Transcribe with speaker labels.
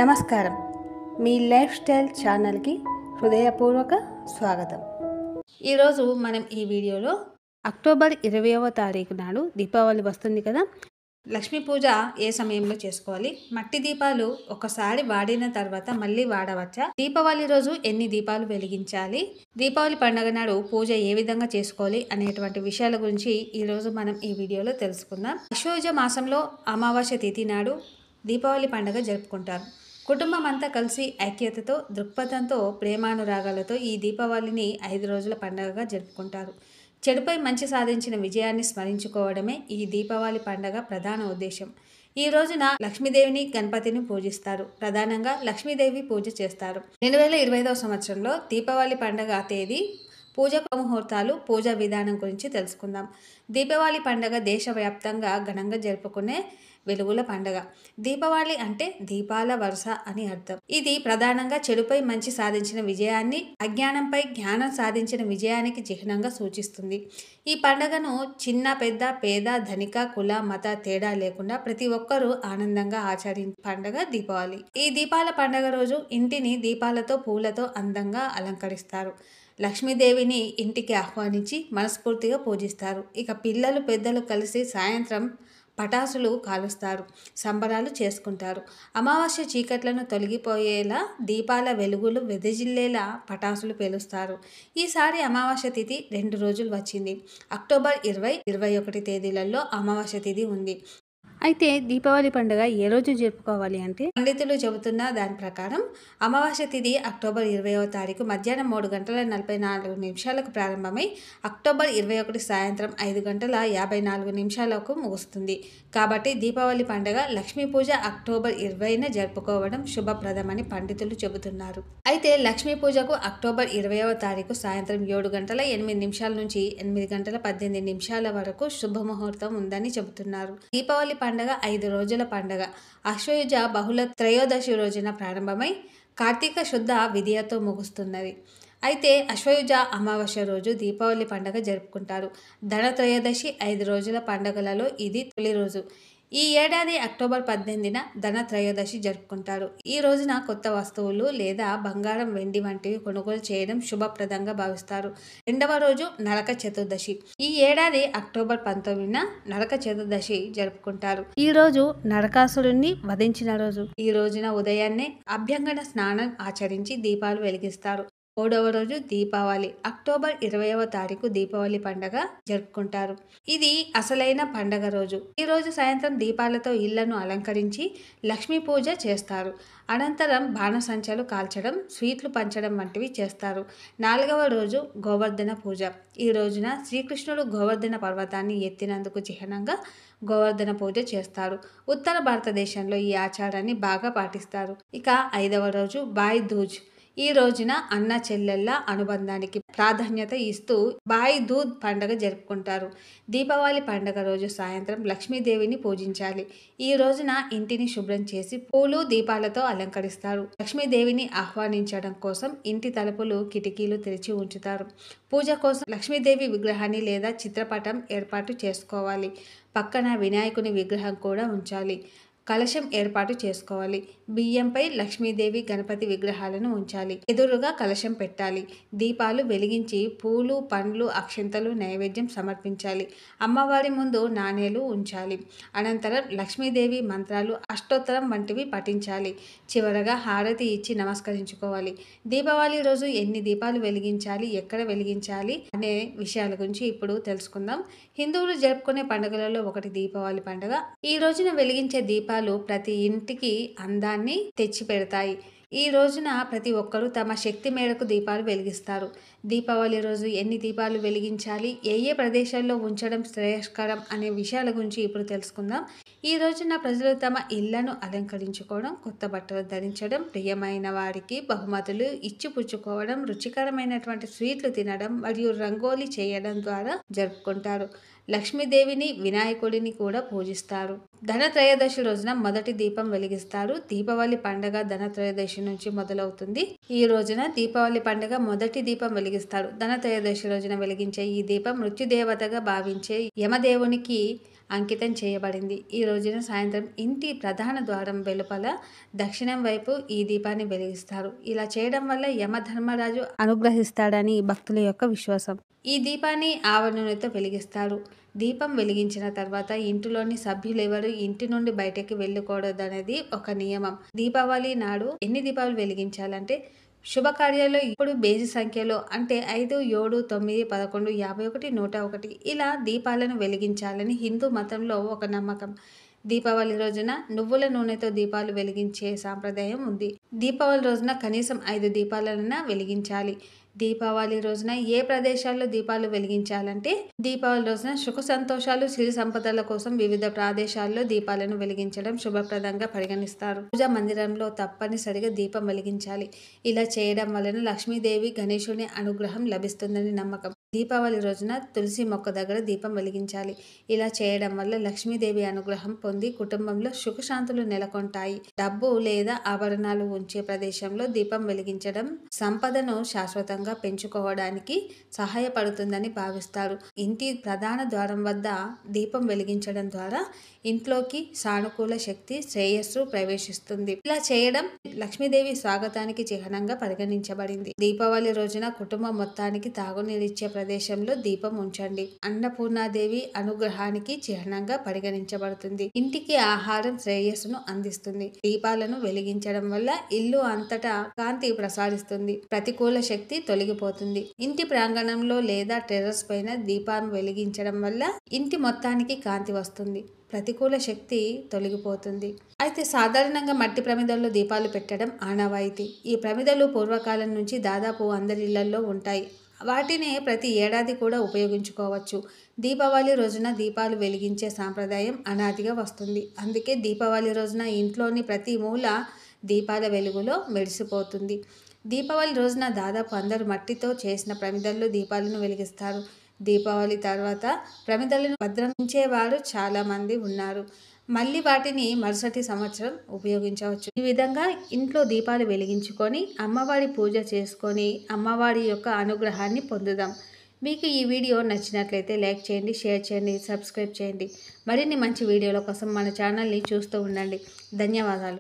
Speaker 1: నమస్కారం. మీ life style ఛానల్కి హృదయపూర్వక స్వాగతం. ఈరోజు మనం ఈ వీడియోలో అక్టోబర్ 20వ తారీఖు నాడు దీపావళి వస్తుంది కదా. లక్ష్మీ పూజ ఏ సమయంలో చేసుకోవాలి, మట్టి దీపాలు ఒకసారి వాడిన తర్వాత మళ్ళీ వాడవచ్చా, దీపావళి రోజు ఎన్ని దీపాలు వెలిగించాలి, దీపావళి పండుగ నాడు పూజ ఏ విధంగా చేసుకోవాలి అనేటువంటి విషయాల గురించి ఈరోజు మనం ఈ వీడియోలో తెలుసుకుందాం. ఆశ్వయుజ మాసంలో అమావాస్య తిథి నాడు దీపావళి పండుగ జరుపుకుంటారు. కుటుంబం అంతా కలిసి ఐక్యతతో, దృక్పథంతో, ప్రేమానురాగాలతో ఈ దీపావళిని 5 రోజుల పండుగగా జరుపుకుంటారు. చెడుపై మంచి సాధించిన విజయాన్ని స్మరించుకోవడమే ఈ దీపావళి పండుగ ప్రధాన ఉద్దేశం. ఈ రోజున లక్ష్మీదేవిని, గణపతిని పూజిస్తారు. ప్రధానంగా లక్ష్మీదేవి పూజ చేస్తారు. 2025వ సంవత్సరంలో దీపావళి పండుగ తేదీ, పూజ ముహూర్తాలు, పూజా విధానం గురించి తెలుసుకుందాం. దీపావళి పండుగ దేశవ్యాప్తంగా ఘనంగా జరుపుకునే వెలుగుల పండుగ. దీపావళి అంటే దీపాల వరుస అని అర్థం. ఇది ప్రధానంగా చెడుపై మంచి సాధించిన విజయాన్ని, అజ్ఞానంపై జ్ఞానం సాధించిన విజయానికి చిహ్నంగా సూచిస్తుంది. ఈ పండుగను చిన్న, పెద్ద, పేద, ధనిక, కుల, మత తేడా లేకుండా ప్రతి ఒక్కరూ ఆనందంగా ఆచరించే పండుగ దీపావళి. ఈ దీపాల పండుగ రోజు ఇంటిని దీపాలతో, పూలతో అందంగా అలంకరిస్తారు. లక్ష్మీదేవిని ఇంటికి ఆహ్వానించి మనస్ఫూర్తిగా పూజిస్తారు. ఇక పిల్లలు, పెద్దలు కలిసి సాయంత్రం పటాసులు కాలుస్తారు, సంబరాలు చేసుకుంటారు. అమావాస్య చీకట్లను తొలగిపోయేలా, దీపాల వెలుగులు వెదజిల్లేలా పటాసులు పేలుస్తారు. ఈసారి అమావాస్య తిథి 2 రోజులు వచ్చింది. అక్టోబర్ 20, 21 తేదీలలో అమావాస్య తిథి ఉంది. అయితే దీపావళి పండుగ ఏ రోజు జరుపుకోవాలి అంటే, పండితులు చెబుతున్న దాని ప్రకారం అమావాస్య తిథి అక్టోబర్ 20వ తారీఖు మధ్యాహ్నం 3:44 ప్రారంభమై అక్టోబర్ 21 సాయంత్రం 5:54 ముగుస్తుంది. కాబట్టి దీపావళి పండుగ లక్ష్మీ పూజ అక్టోబర్ 20న జరుపుకోవడం శుభప్రదమని పండితులు చెబుతున్నారు. అయితే లక్ష్మీ పూజకు అక్టోబర్ 20వ తారీఖు సాయంత్రం 7:08 నుంచి 8:18 వరకు శుభముహూర్తం ఉందని చెబుతున్నారు. దీపావళి పండుగ 5 రోజుల పండుగ. ఆశ్వయుజ బహుళ త్రయోదశి రోజున ప్రారంభమై కార్తీక శుద్ధ విధియతో ముగుస్తున్నది. అయితే ఆశ్వయుజ అమావాస్య రోజు దీపావళి పండుగ జరుపుకుంటారు. ధన త్రయోదశి 5 రోజుల పండుగలలో ఇది తొలి రోజు. ఈ ఏడాది అక్టోబర్ 18న ధన త్రయోదశి జరుపుకుంటారు. ఈ రోజున కొత్త వస్తువులు లేదా బంగారం, వెండి వంటివి కొనుగోలు చేయడం శుభప్రదంగా భావిస్తారు. రెండవ రోజు నరక చతుర్దశి. ఈ ఏడాది అక్టోబర్ 19న నరక చతుర్దశి జరుపుకుంటారు. ఈ రోజు నరకాసురుణ్ణి వధించిన రోజు. ఈ రోజున ఉదయాన్నే అభ్యంగన స్నానం ఆచరించి దీపాలు వెలిగిస్తారు. 3వ రోజు దీపావళి. అక్టోబర్ 20వ తారీఖు దీపావళి పండుగ జరుపుకుంటారు. ఇది అసలైన పండగ రోజు. ఈ రోజు సాయంత్రం దీపాలతో ఇళ్లను అలంకరించి లక్ష్మీ పూజ చేస్తారు. అనంతరం బాణసంచాలు కాల్చడం, స్వీట్లు పంచడం వంటివి చేస్తారు. 4వ రోజు గోవర్ధన పూజ. ఈ రోజున శ్రీకృష్ణుడు గోవర్ధన పర్వతాన్ని ఎత్తినందుకు చిహ్నంగా గోవర్ధన పూజ చేస్తారు. ఉత్తర భారతదేశంలో ఈ ఆచారాన్ని బాగా పాటిస్తారు. ఇక 5వ రోజు భాయ్ దూజ్. ఈ రోజున అన్న చెల్లెళ్ళ అనుబంధానికి ప్రాధాన్యత ఇస్తూ భాయ్ దూజ్ పండుగ జరుపుకుంటారు. దీపావళి పండుగ రోజు సాయంత్రం లక్ష్మీదేవిని పూజించాలి. ఈ రోజున ఇంటిని శుభ్రం చేసి పూలు, దీపాలతో అలంకరిస్తారు. లక్ష్మీదేవిని ఆహ్వానించడం కోసం ఇంటి తలుపులు, కిటికీలు తెరిచి ఉంచుతారు. పూజ కోసం లక్ష్మీదేవి విగ్రహాన్ని లేదా చిత్రపటం ఏర్పాటు చేసుకోవాలి. పక్కన వినాయకుని విగ్రహం కూడా ఉంచాలి. కలశం ఏర్పాటు చేసుకోవాలి. బియ్యంపై లక్ష్మీదేవి, గణపతి విగ్రహాలను ఉంచాలి. ఎదురుగా కలశం పెట్టాలి. దీపాలు వెలిగించి పూలు, పండ్లు, అక్షింతలు నైవేద్యం సమర్పించాలి. అమ్మవారి ముందు నాణేలు ఉంచాలి. అనంతరం లక్ష్మీదేవి మంత్రాలు, అష్టోత్తరం వంటివి పఠించాలి. చివరగా హారతి ఇచ్చి నమస్కరించుకోవాలి. దీపావళి రోజు ఎన్ని దీపాలు వెలిగించాలి, ఎక్కడ వెలిగించాలి అనే విషయాల గురించి ఇప్పుడు తెలుసుకుందాం. హిందువులు జరుపుకునే పండుగలలో ఒకటి దీపావళి పండుగ. ఈ రోజున వెలిగించే దీపాలు ప్రతి ఇంటికి అందాన్ని తెచ్చి పెడతాయి. ఈ రోజున ప్రతి ఒక్కరూ తమ శక్తి మేరకు దీపాలు వెలిగిస్తారు. దీపావళి రోజు ఎన్ని దీపాలు వెలిగించాలి, ఏ ఏ ప్రదేశాల్లో ఉంచడం శ్రేయస్కరం అనే విషయాల గురించి ఇప్పుడు తెలుసుకుందాం. ఈ రోజున ప్రజలు తమ ఇళ్లను అలంకరించుకోవడం, కొత్త బట్టలు ధరించడం, ప్రియమైన వారికి బహుమతులు ఇచ్చిపుచ్చుకోవడం, రుచికరమైనటువంటి స్వీట్లు తినడం మరియు రంగోలీ చేయడం ద్వారా జరుపుకుంటారు. లక్ష్మీదేవిని, వినాయకుడిని కూడా పూజిస్తారు. ధన త్రయోదశి రోజున మొదటి దీపం వెలిగిస్తారు. దీపావళి పండుగ ధన త్రయోదశి నుంచి మొదలవుతుంది. ఈ రోజున దీపావళి పండుగ మొదటి దీపం వెలిగిస్తారు. ధన త్రయోదశి రోజున వెలిగించే ఈ దీపం మృత్యుదేవతగా భావించే యమదేవునికి అంకితం చేయబడింది. ఈ రోజున సాయంత్రం ఇంటి ప్రధాన ద్వారం వెలుపల దక్షిణం వైపు ఈ దీపాన్ని వెలిగిస్తారు. ఇలా చేయడం వల్ల యమధర్మరాజు అనుగ్రహిస్తాడని భక్తుల యొక్క విశ్వాసం. ఈ దీపాన్ని ఆవ నూనెతో వెలిగిస్తారు. దీపం వెలిగించిన తర్వాత ఇంటిలోని సభ్యులెవరు ఇంటి నుండి బయటకి వెళ్ళకూడదనేది ఒక నియమం. దీపావళి నాడు ఎన్ని దీపాలు వెలిగించాలంటే శుభకార్యాల్లో ఇప్పుడు బేసి సంఖ్యలో అంటే 5, 7, 9, 11, 51, 101 ఇలా దీపాలను వెలిగించాలని హిందూ మతంలో ఒక నమ్మకం. దీపావళి రోజున నువ్వుల నూనెతో దీపాలు వెలిగించే సాంప్రదాయం ఉంది. దీపావళి రోజున కనీసం 5 దీపాలైనా వెలిగించాలి. దీపావళి రోజున ఏ ప్రదేశాల్లో దీపాలు వెలిగించాలంటే దీపావళి రోజున సుఖ సంతోషాలు సిరి సంపదల కోసం వివిధ ప్రదేశాల్లో దీపాలను వెలిగించడం శుభప్రదంగా పరిగణిస్తారు. పూజా మందిరంలో తప్పనిసరిగా దీపం వెలిగించాలి. ఇలా చేయడం వలన లక్ష్మీదేవి గణేశుని అనుగ్రహం లభిస్తుందని నమ్మకం. దీపావళి రోజున తులసి మొక్క దగ్గర దీపం వెలిగించాలి. ఇలా చేయడం వల్ల లక్ష్మీదేవి అనుగ్రహం పొంది కుటుంబంలో సుఖశాంతులు నెలకొంటాయి. డబ్బు లేదా ఆభరణాలు ఉంచే ప్రదేశంలో దీపం వెలిగించడం సంపదను శాశ్వతంగా పెంచుకోవడానికి సహాయపడుతుందని భావిస్తారు. ఇంటి ప్రధాన ద్వారం వద్ద దీపం వెలిగించడం ద్వారా ఇంట్లోకి సానుకూల శక్తి, శ్రేయస్సు ప్రవేశిస్తుంది. ఇలా చేయడం లక్ష్మీదేవి స్వాగతానికి చిహ్నంగా పరిగణించబడింది. దీపావళి రోజున కుటుంబం మొత్తానికి తాగునీరిచ్చే ప్రదేశంలో దీపం ఉంచండి. అన్నపూర్ణాదేవి అనుగ్రహానికి చిహ్నంగా పరిగణించబడుతుంది. ఇంటికి ఆహారం శ్రేయస్సును అందిస్తుంది. దీపాలను వెలిగించడం వల్ల ఇల్లు అంతటా కాంతి ప్రసారిస్తుంది. ప్రతికూల శక్తి తొలగిపోతుంది. ఇంటి ప్రాంగణంలో లేదా టెర్రస్ పైన దీపాన్ని వెలిగించడం వల్ల ఇంటి మొత్తానికి కాంతి వస్తుంది. ప్రతికూల శక్తి తొలగిపోతుంది. అయితే సాధారణంగా మట్టి ప్రమిదల్లో దీపాలు పెట్టడం ఆనవాయితీ. ఈ ప్రమిదలు పూర్వకాలం నుంచి దాదాపు అందరి ఇళ్లలో ఉంటాయి. వాటిని ప్రతి ఏడాది కూడా ఉపయోగించుకోవచ్చు. దీపావళి రోజున దీపాలు వెలిగించే సాంప్రదాయం అనాదిగా వస్తుంది. అందుకే దీపావళి రోజున ఇంట్లోని ప్రతి మూల దీపాల వెలుగులో మెరిసిపోతుంది. దీపావళి రోజున దాదాపు అందరూ మట్టితో చేసిన ప్రమిదల్లో దీపాలను వెలిగిస్తారు. దీపావళి తర్వాత ప్రమిదలను భద్రించేవారు చాలామంది ఉన్నారు. మళ్ళీ వాటిని మరుసటి సంవత్సరం ఉపయోగించవచ్చు. ఈ విధంగా ఇంట్లో దీపాలు వెలిగించుకొని అమ్మవారి పూజ చేసుకొని అమ్మవారి యొక్క అనుగ్రహాన్ని పొందుదాం. మీకు ఈ వీడియో నచ్చినట్లయితే లైక్ చేయండి, షేర్ చేయండి, సబ్స్క్రైబ్ చేయండి. మరిన్ని మంచి వీడియోల కోసం మన ఛానల్ని చూస్తూ ఉండండి. ధన్యవాదాలు.